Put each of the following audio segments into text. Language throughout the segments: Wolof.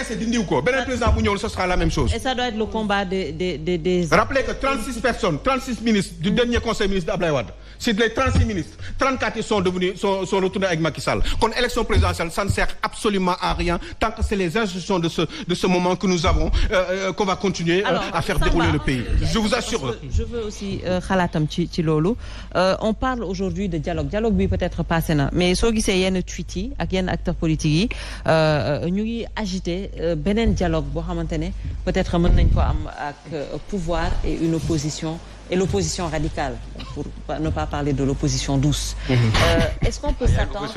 pressé dindiw ko beneen président bu ñëw ce sera la même chose. Et ça doit être le combat des. Rappelez que 36 personnes 36 ministres du dernier conseil ministre d'Abdoulaye Wade sur les 36 ministres 34 ils sont retournés avec Macky Sall kon élection présidentielle ça ne sert absolument à rien tant que c'est les institutions de ce moment que nous avons qu'on va continuer à faire dérouler le pays. Je vous assure. Je veux aussi xalaatam ci loolu on parle aujourd'hui de dialogue bi peut-être passé na mais soo gisee yenn tweet yi ak yenn acteurs politiques yi ñu ngi agité beneen dialogue boo xamante ne peut-être mën nañ ko am ak pouvoir et une opposition et l'opposition radicale pour ne pas parler de l'opposition douce. Est-ce qu'on peut s'attendre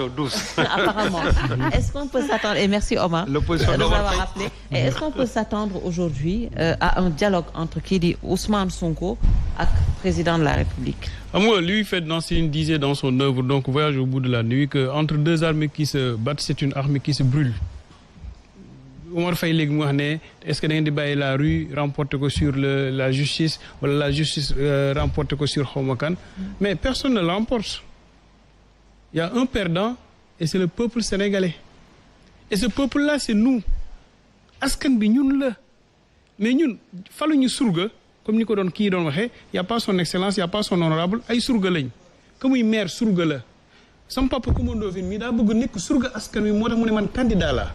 apparemment est-ce qu'on peut s'attendre et merci Omar de m'avoir rappelé et est-ce qu'on peut s'attendre aujourd'hui à un dialogue entre kii di Ousmane Sonko ak président de la République. Lui fait disait dans son œuvre donc Voyage au bout de la nuit que entre deux armées qui se battent c'est une armée qui se brûle. Omar Faye léegi mu wax ne est-ce que da ngeen di bàyyi la rue remporter ko sur la justice wala la justice remporter ko sur xawma kan mais personne ne l'emporte. Il y a un perdant et c'est le peuple sénégalais et ce peuple-là c'est nous askan bi ñun la mais ñun faluñu surga comme ni ko doon kii doon waxee y a pas son excellence y a pas son honorable ay surga lañ que muy maire surga la sama papa Coumba Ndoffène mi daa bëgg nekk surga askan wi moo tax mu ne man candidat la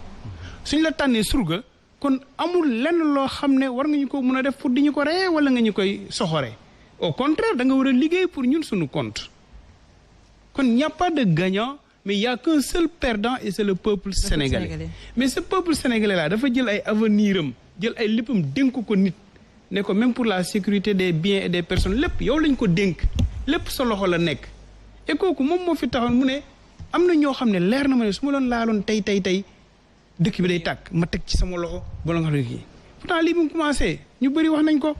suñ la tànnee surga kon amul lenn loo xam ne war nga ñu ko mën a def pour di ñu ko ree wala nga ñu koy soxore au contraire da nga war a liggéey pour ñun suñu compte kon y a pas de gagnant mais il y a qu'un seul perdant et c'est le peuple sénégalais mais ce peuple sénégalais là dafa jël ay avenir am jël ay léppam dénk ko nit ne ko même pour la sécurité des biens et des personnes lépp yow lañ ko dénk lépp sa loxo la nekk et kooku moom moo fi taxoon mu ne am na ñoo xam ne leer na ma ne su ma doon laaloon tey dëkk bi day tàkk ma teg ci sama loxo bala nga xam ne kii pourtant lii mu commencé ñu bëri wax nañ ko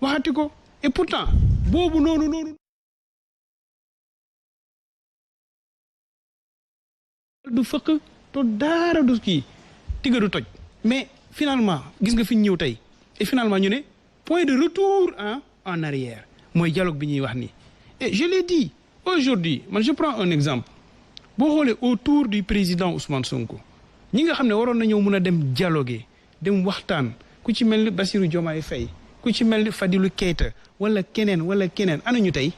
waxati ko et pourtant boobu noonu du fëkk to daara du kii tigga du toj mais finalement gis nga fi ñu ñëw tey et finalement ñu ne point de retour en arrière mooy dialogue bi ñuy wax nii et je l'ai dit aujourd'hui man je prends un exemple boo xoolee autour du président Ousmane Sonko ñi nga xam ne waroon nañoo mën a dem dialoguer dem waxtaan ku ci mel ni Bassirou Diomaye Faye ku ci mel ni Fadilou Keita wala keneen ana ñu tey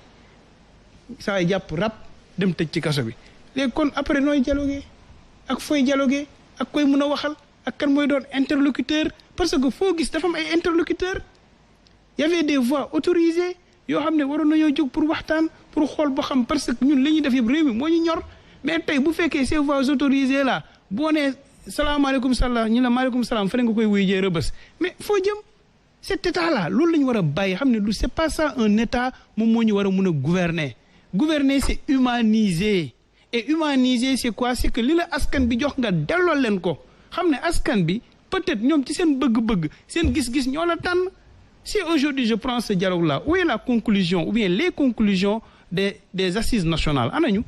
saa yi jàpp rap dem tëj ci kaso bi léegi kon après nooy dialoguer ak fooy dialoguer ak koy mën a waxal ak kan mooy doon interlocuteur parce que foo gis dafa am ay interlocuteurs y avait des voix autorisées yoo xam ne waroon nañoo jóg pour waxtaan pour xool boo xam parce que ñun li ñuy def yëpp réew mi moo ñu ñor mais tey bu fekkee ces voix autorisées là boo nee salaamaaleykum salaam ñu la maaleykum salaam fële nga koy wuy jee rëbës mais foo jëm cet état là loolu la ñu war a bàyyi xam ne lu c'est pas ça un état moom moo ñu war a mun a gouverner c'est humaniser et humaniser c'est quoi c'est que li la askan bi jox nga delloo leen ko xam ne askan bi peut-être ñoom ci seen bëgg-bëgg seen gis-gis ñoo la tànn si aujourd'hui je prends ce dialogue là où est la conclusion ou bien les conclusions des assises nationales anañu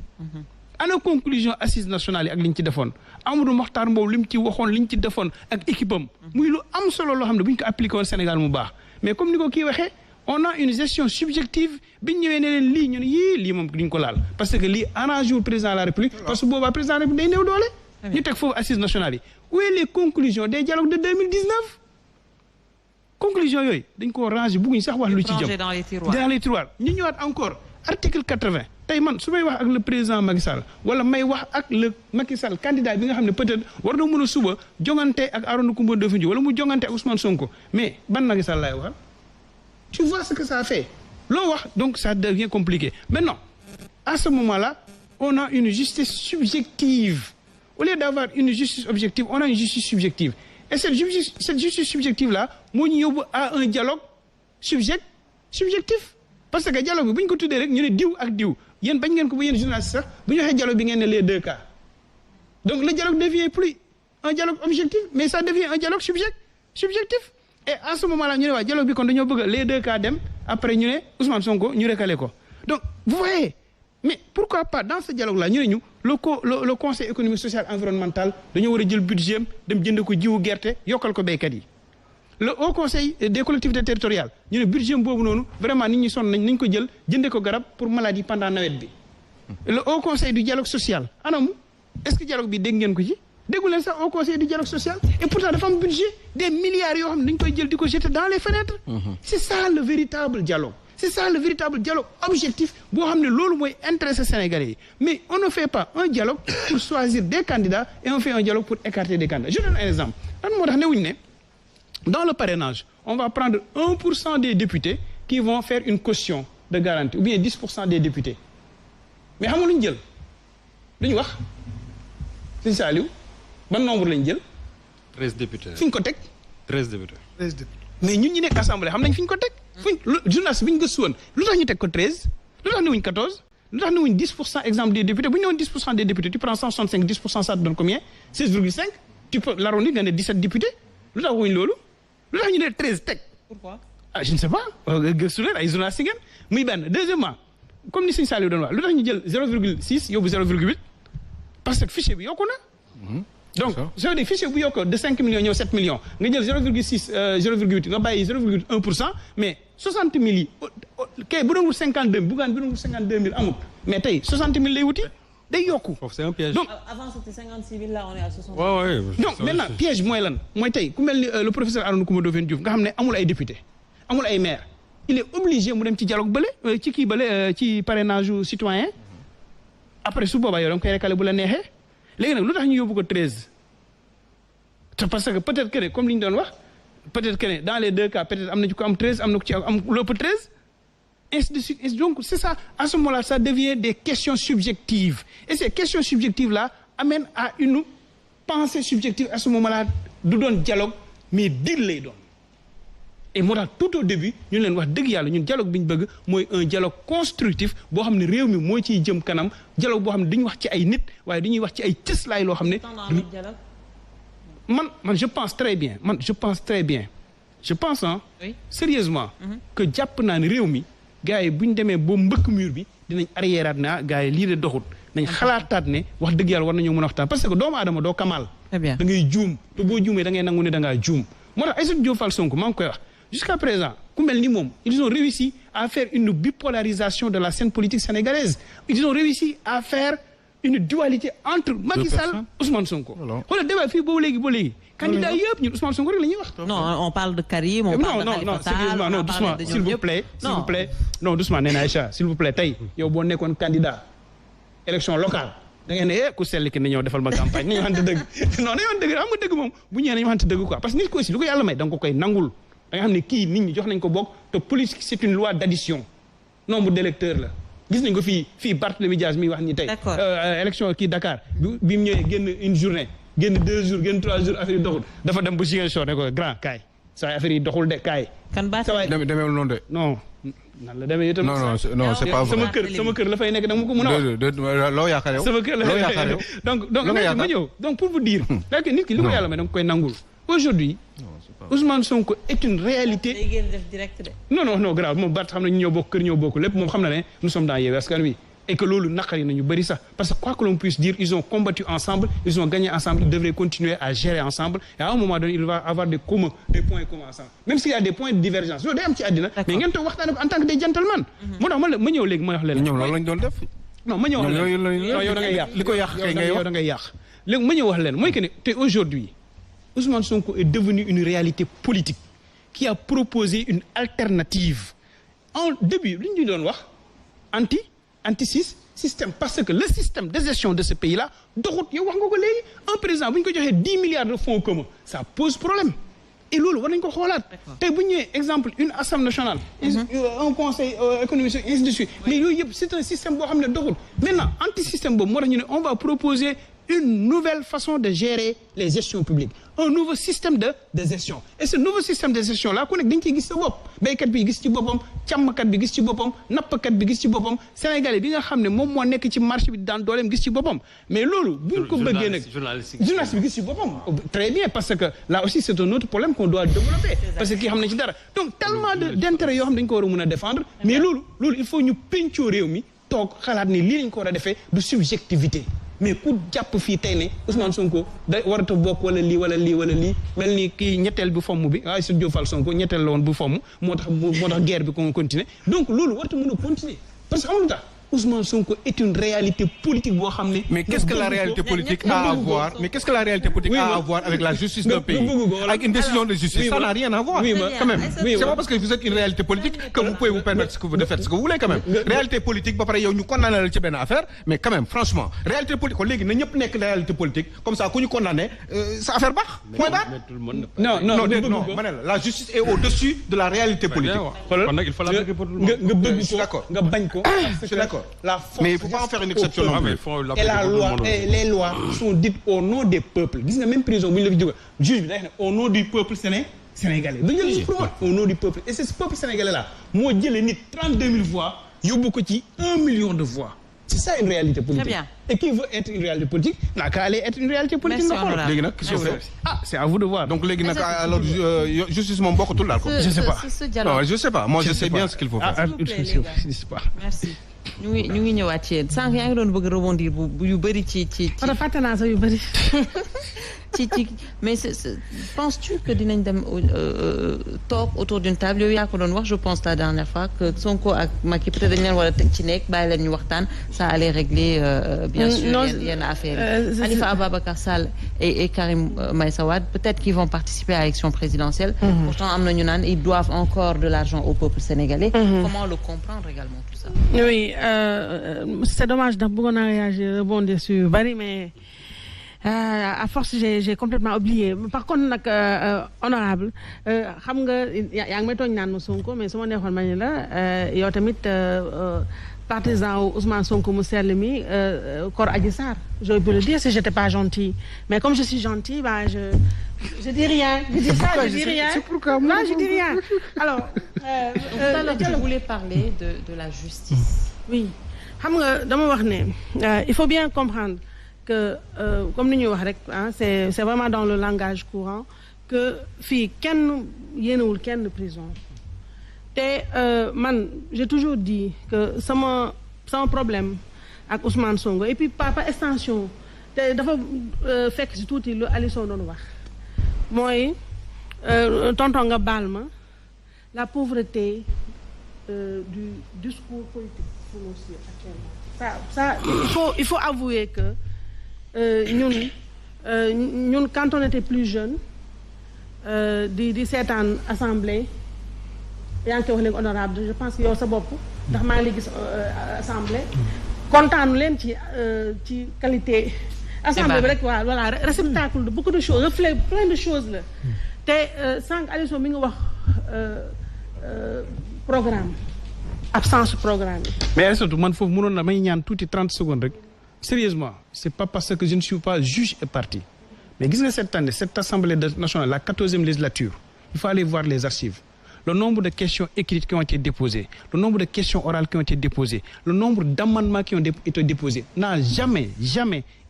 ana conclusion assises nationales yi ak li ñu ci defoon Amadou Mokhtar Mbow li mu ci waxoon li ñu ci defoon ak équipe am muy lu am solo loo xam ne bu ñu ko appliqué woon Sénégal mu baax mais comme ni ko kii waxee on a une gestion subjective bi ñu ñëwee ne leen lii ñu ne yii lii moom duñ ko laal parce que lii arrange wul président de la République parce que boobaa président de la République day néew doole ñu teg foofu assises nationales yi où est les conclusions des dialogues de 2019 conclusions yooyu dañ ko ranger bugguñ sax wax lu ci jëm dans les tiroirs ñu ñëwaat encore article 80 tey man su may wax ak le président Macky Sall wala may wax ak le Macky Sall candidat bi nga xam ne peut-être war na mën a suba jongante ak Arona Coumba Ndoffène wala mu jongante ak Ousmane Sonko mais ban Macky Sall laay waxal tu vois ce que ça fait loo wax donc ça devient compliqué maintenant à ce moment-là on a une justice subjective au lieu d'avoir une justice objective on a une justice subjective et cette justice subjective là moo ñu yóbbu à un dialogue subjectif parce que dialogue bi bu ñu ko tuddee rek ñu ne diw ak diw yéen bañ ngeen ko ba yéen journaliste sax bu ñu waxee dialogue bi ngeen ne les deux cas donc le dialogue devient plus un dialogue objectif mais ça devient un dialogue subjectif et à ce moment là ñu ne waa dialogue bi kon dañoo bëgg les deux cas dem après ñu ne Ousmane Sonko ñu recalé ko donc vous voyez mais pourquoi pas dans ce dialogue là ñu ne ñu le conseil économique social environnemental dañoo war a jël budget am dem jënd ko jiwu gerte yokkal ko béykat yi le haut conseil des collectivités territoriales ñu ne budget boobu noonu vraiment nit ñi sonn nañ ko jël jënde ko garab pour maladie pendant nawet bi le haut conseil du dialogue social anamu est-ce que dialogue bi dégg ngeen ko ci déggu leen sax au conseil du dialogue social et pourtant dafa am budget des milliards yoo xam ne dañ koy jël di ko jeter dans les fenêtres. C'est ça le véritable dialogue. C'est ça le véritable dialogue objectif boo xam ne loolu mooy intéressé Sénégalais yi mais on ne fait pas un dialogue pour choisir des candidats et on fait un dialogue pour écarter des candidats. Je donne un exemple lan moo tax newuñu ne dans le parrainage on va prendre 1% des députés qui vont faire une caution de garantie ou bien 10% des députés mais xam nga lu ñu jël lu ñu wax Sëñ Saliou ban nombre lañ jël. 13 députés. fi ñu ko teg. 13 députés. mais ñun ñi nekk assemblée xam nañ fi ñu ko teg. journaliste bi ñu gëstu woon lu tax ñu teg ko 13 lu tax newuñ 14 lu tax newuñ 10% exemple des députés bu ñu newoon 10% des députés tu prends 165 10% ça te donne combien 16,5 tu peux l'arrondir nga ne 17 députés lu tax wuñ loolu lu tax ñu ne 13 teg. Pourquoi? Ah je ne sais pas gëstu leen ay journalistes ngeen muy benn deuxièmement comme ni Sëñ Saliou doon wax lu tax ñu jël 0,6 yóbbu 0,8 parce que fichier bi yokku na. donc ça veut dire fichier bu yokk de 5 millions ñëw 7 millions nga jël 0,6 0,8 nga bàyyi 0,1% mais 60 000 yi kay bu doon wut 52 bugaan bu doon wut 52 000 amul mais tey 60 000 lay wuti day yokku. C'est un piège. donc Avant c'était 56 000, là on est à 60 000. ouais. donc maintenant piège mooy lan mooy tey ku mel ni le professeur Arona Coumba Ndoffène Diouf nga xam ne amul ay député amul ay maire il est obligé mu dem ci dialogue bële ci kii bële ci parrainage citoyen après su boobaa yow da nga koy recalé bu la neexee léegi nag lu tax ñu yóbbu ko 13 parce que peut-être que ne comme li ñu doon wax peut-être que ne dans les deux cas peut-être am na ci ko am 13 am na ko ci am lépp 13 ainsi de suite. Et donc c'est ça à ce moment-là ça devient des questions subjectives et ces questions subjectives là amènent à une pensée subjective à ce moment-là du doon dialogue mais deal lay doon. Et moo tax tout au début ñu leen wax dëgg yàlla ñun dialogue bi ñu bëgg mooy un dialogue constructif boo xam ne réew mi moo ciy jëm kanam dialogue boo xam ne dañuy wax ci ay nit waaye dañuy wax ci ay cëslaay loo xam ne. man je pense très bien je pense Oui. sérieusement que jàpp naa ne réew mi gars yi bu ñu demee ba mbëkk mur bi dinañ arriéraat na gars yi lii de doxut nañ xalaataat ne wax dëgg yàlla war nañoo mën a waxtaan parce que doomu aadama doo kamal. Très bien. da ngay juum te boo juumee da ngay nangu ne da ngaa juum moo tax Aïssatou Diop Fall Sonko maa ngi koy wax jusqu'à présent ku mel ni moom ils ont réussi à faire une bipolarisation de la scène politique sénégalaise ils ont réussi à faire une dualité entre Macky Sall Ousmane Sonko. xoolal débat fii ba léegi candidat yëpp ñun Ousmane Sonko rek la ñuy wax. Non, on parle de Karim, on parle de Khalifa Sall, non on doucement parle de s'il vous plaît non doucement nee na Aïcha s'il vous plaît tey yow boo nekkoon candidat élection locale da ngeen ne ku sell ki na ñëw defal ma campagne nañu waxante dëgg non nañu waxante dëgg xam nga dëgg moom bu ñëwee nañu waxante dëgg quoi parce que nit ko aussi lu ko yàlla may da nga ko koy nangul da nga xam ne kii nit ñi jox nañ ko bokk te politique c'est une loi d'addition nombre d'électeurs la gis nañ ko fii Barthélémy Dias mi wax ni tey élection kii Dakar bi mu ñëwee génn une journée génn 2 jours génn 3 jours affaire yi doxul dafa dem ba Ziguinchor ne ko grand kaay saa affaire yi doxul de kaay. kan baat demeewul noonu de. non nan la demee itam. non c'est pas vrai. sama kër la fay nekk da nga ko mën a wax. loo yaakaar yow. sama kër la fay nekk donc ma ñëw donc pour vous dire. que nit ki li ko yàlla may da nga koy nangul. aujourd'hui Ousmane Sonko est une réalité. day génn def direct de. non grave moom Bart xam na ñu ñëw bokk kër ñëw bokk lépp moom xam na ne nous sommes dans Yewwi Askan Wi. Et que loolu naqari nañu bëri sax parce que quoi que l'on puisse dire ils ont combattu ensemble ils ont gagné ensemble ils devraient continuer à gérer ensemble et à un moment donné il va avoir des points communs ensemble même s'il y a des points de divergence loolu day am ci àddina mais ngeen toog waxtaane ko en tant que des gentlemen moo tax ma ñëw léegi ma wax leen ñoom loolu lañ doon def. non ma ñëw wax leen non yow da ngay yàq li ko yàq kay ngay yow da ngay yàq léegi ma ñëw wax leen mooy que ne te aujourd'hui Ousmane Sonko est devenu une réalité politique qui a proposé une alternative en début li ñu doon wax anti-système parce que le système de gestion de ce pays-là doxut yow wax nga ko léegi un président bu ñu ko joxee 10 milliards de fonds communs ça pose problème et loolu war nañu ko xoolaat tey bu ñu ñëwee exemple une assemblée nationale un conseil économique ainsi de suite mais yooyu yëpp c'est un système boo xam ne doxul maintenant anti-système boobu moo tax ñu ne on va proposer une nouvelle façon de gérer les gestions publiques un nouveau système de gestion et ce nouveau système de gestion là ku nekk dañ ciy gis sa bopp béykat bi gis ci boppam càmmkat bi gis ci boppam nappkat bi gis ci boppam sénégalais bi nga xam ne moom moo nekk ci marché bi daan dooleem gis ci boppam mais loolu buñ ko bëggee nag journaliste bi gis ci boppam très bien parce que là aussi c'est un autre problème qu'on doit développer parce que kii xam ne ci dara donc tellement d'intérêt yoo xam ne dañ ko war a mën a défendre mais loolu il faut ñu pencoo réew mi toog xalaat ni lii lañ ko war a defee du subjectivité mais ku jàpp fii tey ne Ousmane Sonko da warata bokk wala lii mel ni kii ñetteel bi fomm bi Aïssatou Diop Fall Sonko ñetteel la woon bu fomm moo tax guerre bi ko continuer donc loolu warata mën a continuer parce que xam nga lu tax Ousmane Sonko est une réalité politique boo xam ne. mais qu'est-ce que la réalité politique a à voir avec la justice d'un pays avec une décision de justice ça n'a rien à voir quand même c'est pas parce que vous êtes une réalité politique que vous pouvez vous permettre de faire ce que vous voulez quand même réalité politique ba pare yow ñu condamné la ci benn affaire mais quand même franchement réalité politique kon léegi na ñëpp nekk réalité politique comme ça ku ñu condamné sa affaire baax mooy baax non ma ne la justice est au-dessus de la réalité politique kon nag il faut l'appliquer pour tout le monde. nga bëgg ko nga bañ ko. je suis d'accord la force mais il faut pas en faire une exception non plus. et la loi et les lois sont dites au nom des peuples gis nga même prison bu ñu la fi jóge juge bi day ne au nom du peuple sénégalais dañu leen pour au nom du peuple et c'est ce peuple sénégalais là moo jëlee nit 32 000 voix yóbbu ko ci 1 million de voix c'est ça une réalité politique. Très bien. Et qui veut être une réalité politique n'a qu'à aller être une réalité politique. léegi nag qu'est-ce qu'on fait c'est à vous de voir. donc léegi nag alors justice moom bokkatul daal ko. je sais pas non je sais pas moi je sais bien ce qu'il faut faire. je sais pas. merci ñu ngi ñëwaat ci yéen sànq yaa ngi doon bëgg rebondir bu yu bëri ci. fàtte naa sax yu bëri. mais penses-tu que dinañ dem toog autour d'une table yow yaa ko doon wax je pense la dernière fois que Sonko ak Macky peut-être dañ leen war a teg ci nekk bàyyi leen ñu waxtaan ça allait régler bien sûr yenn affaires yi. Khalifa Ababacar Sall et Karim Meïssa Wade peut-être qu'ils vont participer à l'élection présidentielle. Pourtant am na ñu naan ils doivent encore de l'argent au peuple sénégalais. Comment le comprendre également tout ça. Oui c'est dommage ndax bëggoon naa réagir rebondir sur bari mais. À force j'ai complètement oublié par contre nag honorable xam nga yaa ngi may tooñ naan ma Sonko mais su ma neexoon ma ne la yow tamit partisan wu Ousmane Sonko mu sell mi Kor Adji Sarr j'aurais pu le dire si j'étais pas gentille mais comme je suis gentille bah je dis rien je dis ça je dis rien c'est pourquoi non je dis rien alors tout à l'heure je voulais parler de la justice. Oui xam nga dama wax ne il faut bien comprendre que comme ni ñuy wax rek ah c'est vraiment dans le langage courant que fii kenn yéenewul kenn prison te man j'ai toujours dit que sama problème ak Ousmane Sonko et puis par extension te dafa fekk ci tuuti lu Alisson doon wax mooy tonton nga baal ma la pauvreté du discours politique financier actuellement ça il faut avouer que ñun quand on était plus jeune di seetaan assemblée yaa ngi koy wax léegi honorable je pense que yow sa bopp ndax maa ngi gis assemblée kontaanu leen ci qualité assemblée bi rek waaw voilà réceptacle de beaucoup de choses reflet plein de choses la te sànq Alisson mi nga wax programme absence programme yi mais surtout man foofu mënoon na may ñaan tuuti 30 secondes rek sérieusement c'est pas parce que je ne suis pas juge et partie mais gis nga cette année cette assemblée nationale la 14e législature il faut aller voir les archives le nombre de questions écrites qui ont été déposées le nombre de questions orales qui ont été déposées le nombre d'amendements qui ont été déposés n'a jamais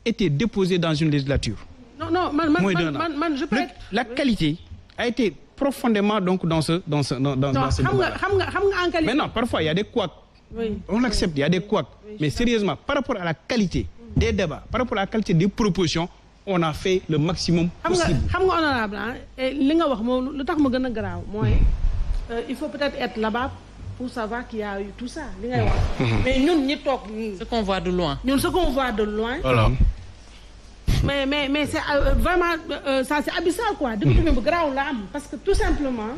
été déposé dans une législature. Non man je peux être... La qualité a été profondément donc dans ce débat. xam nga en qualité. Maintenant parfois il y a des couacs. Oui. On l'accepte, il y a des couacs. Oui, mais sérieusement, par rapport à la qualité des débats, par rapport à la qualité des propositions, on a fait le maximum possible. xam nga honorable li nga wax moom lu tax ma gën a garaaw mooy il faut peut-être être là-bas pour savoir qu'il y a eu tout ça li ngay wax. mais ñun ñi toog ce qu'on voit de loin. Voilà. mais c'est vraiment ça c'est abyssal quoi. dëgg bu garaaw la am parce que tout simplement.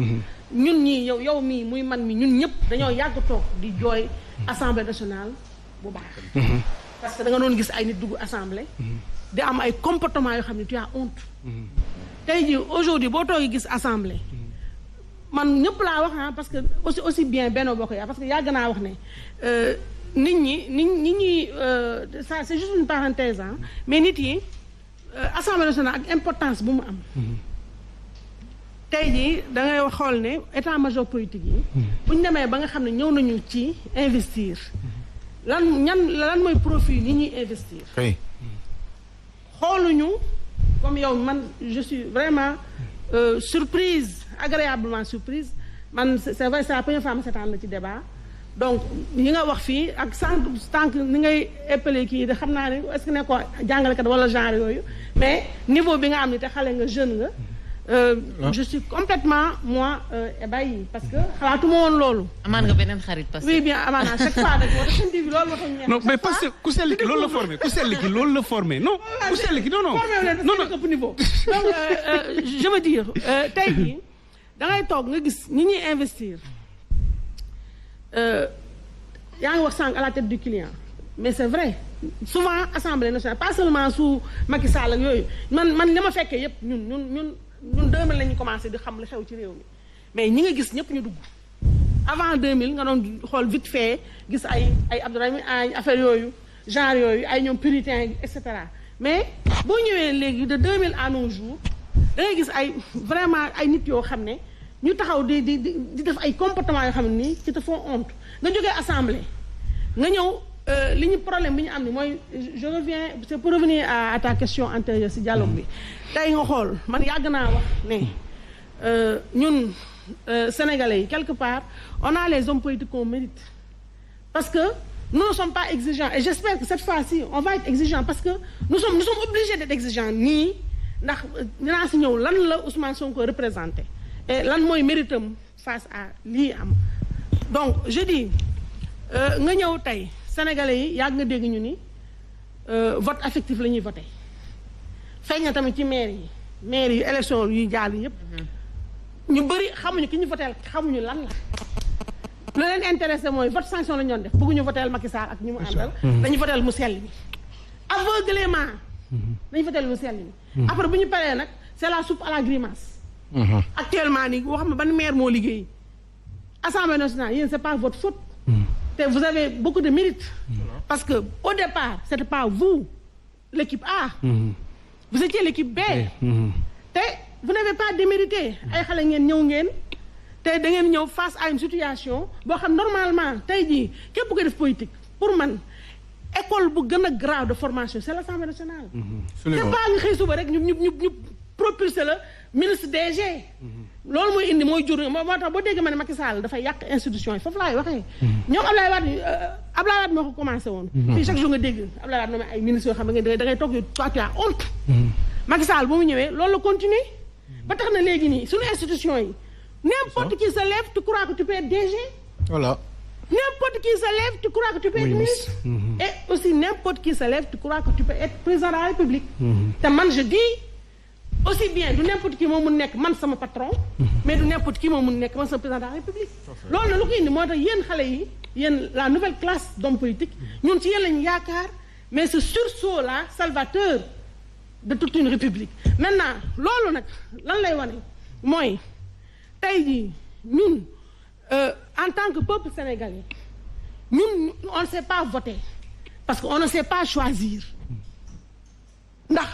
ñun ñii yow mii muy man mi ñun ñëpp dañoo yàgg toog di jooy assemblée nationale bu baax. parce que da nga doon gis ay nit dugg assemblée. di am ay comportements yoo xam ne tu as honte. tey jii aujourd'hui boo toogee gis assemblée. man ñëpp laa wax parce que aussi bien Benno Bokk Yaakaar parce que yàgg naa wax ne nit ñi ça c'est juste une parenthèse mais nit yi assemblée nationale ak importance bu mu am. tey jii da ngay xool ne état major politique yi. bu ñu demee ba nga xam ne ñëw nañu ci investir. lan mooy profit ni ñuy investir. xooluñu comme yow man je suis vraiment surprise agréablement surprise man c'est vrai c'est la première fois ma seetaan la ci débat donc ñi nga wax fii ak sànq ni ngay épelé kii de xam naa ne est-ce que ne ko jàngalekat wala genre yooyu mais niveau bi nga am ni te xale nga jeune nga je suis complètement moi ébahie parce que xalaatuma woon loolu. amaan nga beneen xarit parce que. oui bien amaan à chaque fois nag moo tax seen TV loolu waxuñu ñeent. non mais parce que ku sell ki loolu la formé ku sell ki loolu la formé non ku sell ki non non. non non ëpp niveau. donc je veux dire tey jii da ngay toog nga gis ñi ñuy investir yaa ngi wax sànq à la tête du client mais c'est vrai souvent assemblée nationale pas seulement sous Macky Sall ak yooyu man li ma fekkee yëpp ñun 2000 la ñu commencé di xam li xew ci réew mi mais ñi nga gis ñëpp ñu dugg avant 2000 nga doon xool vite fait gis ay Abdourahmane ay affaire yooyu genre yooyu ay ñoom puritain et cetera mais boo ñëwee léegi de 2000 à nos jours da ngay gis ay vraiment ay nit yoo xam ne ñu taxaw di def ay comportements yoo xam ne nii qui te font honte nga jógee assemblée nga ñëw li ñu problème bi ñu am ni mooy je reviens c'est pour revenir à ta question antérieure si dialogue bi tey nga xool man yàgg naa wax ne ñun Sénégalais yi quelque part on a les hommes politiques qu'on mérite parce que nous ne sommes pas exigeants et j'espère que cette fois-ci on va être exigeants parce que nous sommes obligés d'être exigeants nii ndax dinaa si ñëw lan la Ousmane Sonko représenté et lan mooy méritam face à lii am donc je dis nga ñëw tey Sénégalais yi yàgg nga dégg ñu ni vote affectif la ñuy voté feeñ na tamit ci maire yi élection yuy jàll yëpp ñu bëri xamuñu ki ñu voté xamuñu lan la lu leen intéressé mooy vote sanction la ñu doon def bëgguñu voté Macky Sall ak ñi mu àndal dañu voté mu sell bi aveuglément dañu voté mu sell bi après bu ñu paree nag c'est la soupe à la grimace actuellement nii wax ma ban maire moo liggéey Assemblée nationale yéen c'est pas votre faute te vous avez beaucoup de mérite parce que au départ c'était pas vous l'équipe A vous étiez l'équipe B te vous n'avez pas démérité ay xale ngeen ñëw ngeen te da ngeen ñëw face à une situation boo xam normalement tey jii képp ko def politique pour man école bu gën a grave de formation c'est l'Assemblée nationale c'est pas nga xëy suba rek ñu propulser la ministre DG loolu mooy indi mooy jur moo tax boo dégg ma ne Macky Sall dafay yàq institution yi foofu laay waxee ñoom Abdoulaye Wade moo ko commencé woon fii chaque jour nga dégg Abdoulaye Wade nommé ay ministres yoo xam ne da ngay toog yu toi tu as honte Macky Sall bu mu ñëwee loolu la continuer ba tax na léegi nii suñu institution yi n'importe qui se lève tu crois que tu peux être DG voilà n'importe qui se lève tu crois que tu peux être ministre et aussi n'importe qui se lève tu crois que tu peux être président de la République te man je dis aussi bien du n'importe qui moo mun nekk man sama patron mais du n'importe qui moo mun nekk man sama président de la République loolu na lu ko indi moo tax yéen xale yi yéen la nouvelle classe d'hommes politiques ñun ci yéen lañu yaakaar mais ce sursaut là salvateur de toute une république maintenant loolu nag lan lay wane mooy tey jii ñun en tant que peuple sénégalais ñun on ne sait pas voter parce que on ne sait pas choisir ndax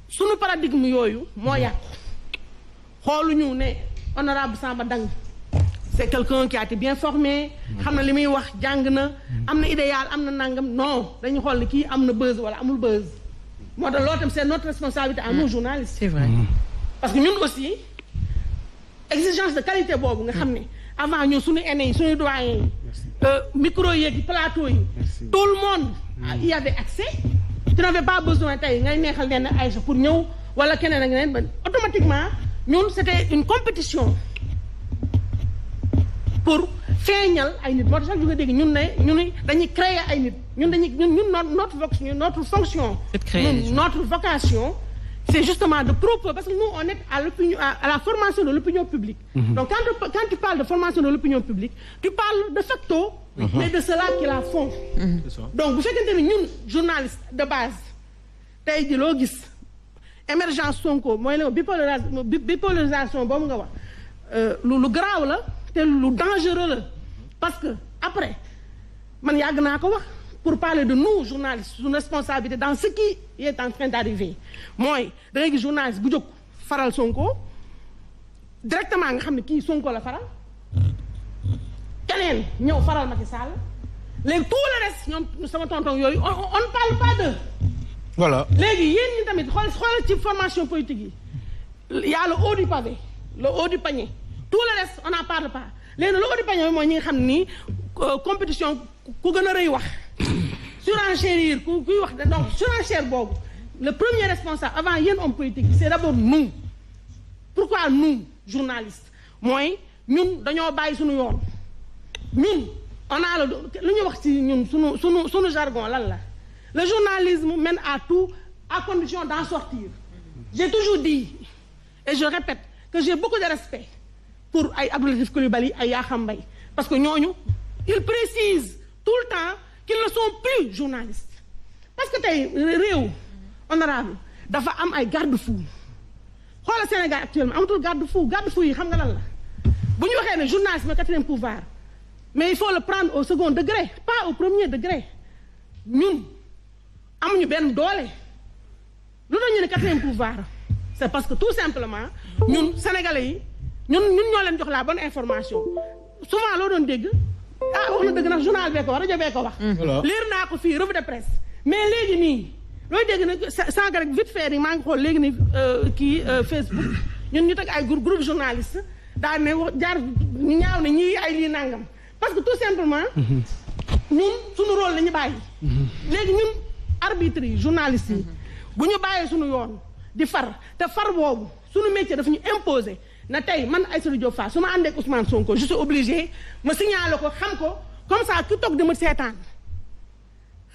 sunu paradigme yooyu moo yàqu xooluñu ne honorable Samba Dang c'est quelqu'un qui a été bien formé xam na li muy wax jàng na am na idéal am na nangam non dañu xool ne kii am na buzz wala amul buzz moo tax loolu tam c'est notre responsabilité à nous journalistes c'est vrai parce que ñun aussi exigence de qualité boobu nga xam ne avant ñun suñu aînés yi suñu doyens yi micro yeeg plateau yi tout le monde y avait accès tu n'avais pas besoin tey ngay neexal nenn Aïcha pour ñëw wala keneen ak neneen ba automatiquement ñun c'était une compétition pour feeñal ay nit moo tax sax ju nga dégg ñun dañuy créer ay nit ñun notre fonction notre vocation c'est justement de proposer parce que nous on est à l'opinion à la formation de l'opinion publique donc quand tu parles de formation de l'opinion publique tu parles de facto mais de ceux-là qui la font donc bu fekkente ni ñun journaliste de base tey ji loo gis émergence Sonko mooy la bipolarisation boobu nga wax lu garaaw la te lu dangereux la parce que après man yàgg naa ko wax pour parler de nous journalistes suñu responsabilité dans ce qui est en train d'arriver mooy da ngay gis journaliste bu jóg faral Sonko directement nga xam ne kii Sonko la faral keneen ñëw faral Macky Sall léegi tout le reste ñoom sama tonton yooyu on ne parle pas d'eux voilà léegi yéen ñi tamit xool ci formation politique yi y a le haut du pavé le haut du panier tout le reste on n'en parle pas léegi le haut du panier mooy ñi nga xam ni compétition ku gën a rëy wax surenchérir kuy wax donc surenchère boobu le premier responsable avant yéen homme politique c'est d'abord nous pourquoi nous journalistes mooy ñun dañoo bàyyi suñu yoon ñun on a lu ñu wax ci ñun sunu jargon lan la le journalisme mène à tout à condition d'en sortir j'ai toujours dit et je répète que j'ai beaucoup de respect pour ay Abdou Latif Coulibaly ay Yakham Mbaye parce que ñooñu ils précisent tout le temps qu'ils ne sont plus journalistes parce que tey réew honorable dafa am ay garde-fou xoolal Sénégal actuellement amatul garde-fou yi xam nga lan la bu ñu waxee ne journalisme quatrième pouvoir mais il faut le prendre au second degré pas au premier degré ñun amuñu benn doole lu tax ñu ne quatrième pouvoir c'est parce que tout simplement ñun sénégalais yi ñun ñoo leen jox la bonne information souvent loo doon dégg wax na dëgg nag journal bee ko wax rajo bee ko wax liir naa ko fii revue de presse mais léegi nii looy dégg nag sànq rek vite fait ni maa ngi xool léegi ni kii Facebook ñun ñu teg ay groupe journaliste daal ne wax jaar ñu ñaaw ne ñii ay lii nangam parce que tout simplement ñun suñu rôle la ñu bàyyi léegi ñun arbitre yi journalistes yi bu ñu bàyyee suñu yoon di far te far boobu suñu métier dafa ñu imposer na tey man Aïssatou Diop Fall su ma àndee ak Ousmane Sonko je suis obligé ma signaler ko xam ko comme ça ki toog di ma seetaan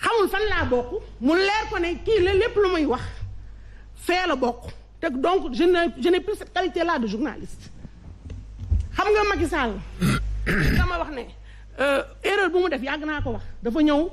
xamul fan laa bokk mu leer ko ne kii la lépp lu muy wax fee la bokk te donc je n'ai plus cette qualité là de journaliste xam nga Macky Sall dama wax ne erreur bu mu def yàgg naa ko wax dafa ñëw